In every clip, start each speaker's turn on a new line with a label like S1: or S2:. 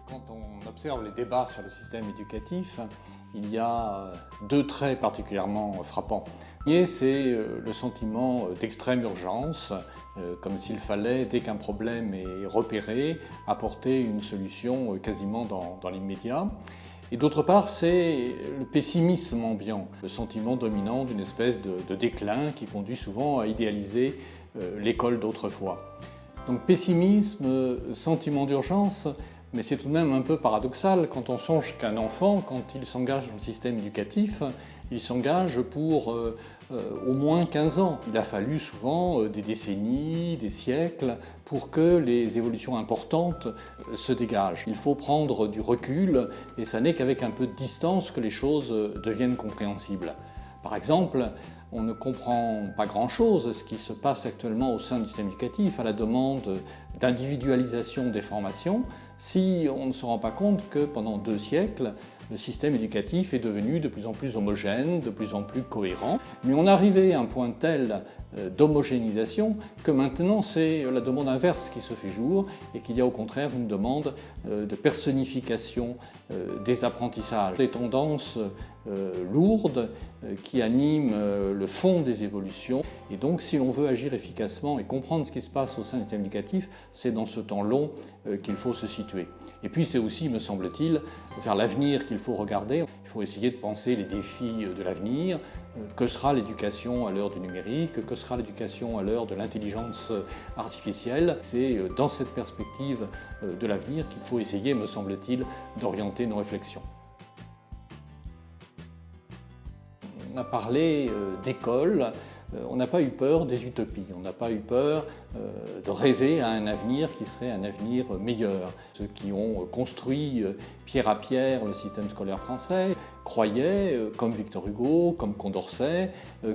S1: Quand on observe les débats sur le système éducatif, il y a deux traits particulièrement frappants. Le premier, c'est le sentiment d'extrême urgence, comme s'il fallait, dès qu'un problème est repéré, apporter une solution quasiment dans l'immédiat. Et d'autre part, c'est le pessimisme ambiant, le sentiment dominant d'une espèce de déclin qui conduit souvent à idéaliser l'école d'autrefois. Donc pessimisme, sentiment d'urgence, mais c'est tout de même un peu paradoxal quand on songe qu'un enfant, quand il s'engage dans le système éducatif, il s'engage pour au moins 15 ans. Il a fallu souvent des décennies, des siècles pour que les évolutions importantes se dégagent. Il faut prendre du recul et ça n'est qu'avec un peu de distance que les choses deviennent compréhensibles. Par exemple, on ne comprend pas grand-chose ce qui se passe actuellement au sein du système éducatif à la demande d'individualisation des formations si on ne se rend pas compte que pendant 2 siècles, le système éducatif est devenu de plus en plus homogène, de plus en plus cohérent. Mais on est arrivé à un point tel d'homogénéisation que maintenant c'est la demande inverse qui se fait jour et qu'il y a au contraire une demande de personnification des apprentissages, des tendances lourdes qui animent le fond des évolutions. Et donc si l'on veut agir efficacement et comprendre ce qui se passe au sein du système éducatif, c'est dans ce temps long qu'il faut se situer. Et puis c'est aussi, me semble-t-il, vers l'avenir qu'il faut regarder. Il faut essayer de penser les défis de l'avenir. Que sera l'éducation à l'heure du numérique? Que sera l'éducation à l'heure de l'intelligence artificielle? C'est dans cette perspective de l'avenir qu'il faut essayer, me semble-t-il, d'orienter nos réflexions. On a parlé d'école, on n'a pas eu peur des utopies, on n'a pas eu peur de rêver à un avenir qui serait un avenir meilleur. Ceux qui ont construit pierre à pierre le système scolaire français croyaient, comme Victor Hugo, comme Condorcet,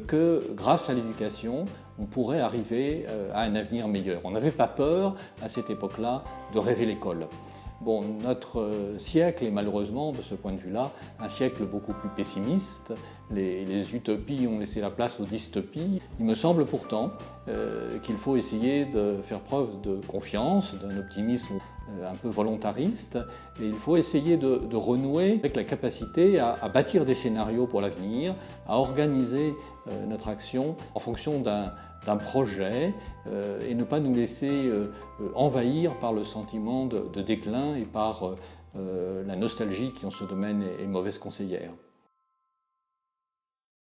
S1: que grâce à l'éducation, on pourrait arriver à un avenir meilleur. On n'avait pas peur à cette époque-là de rêver l'école. Bon, notre siècle est malheureusement, de ce point de vue-là, un siècle beaucoup plus pessimiste. Les utopies ont laissé la place aux dystopies. Il me semble pourtant qu'il faut essayer de faire preuve de confiance, d'un optimisme un peu volontariste, et il faut essayer de renouer avec la capacité à bâtir des scénarios pour l'avenir, à organiser notre action en fonction d'un projet et ne pas nous laisser envahir par le sentiment de déclin et par la nostalgie qui en ce domaine est mauvaise conseillère.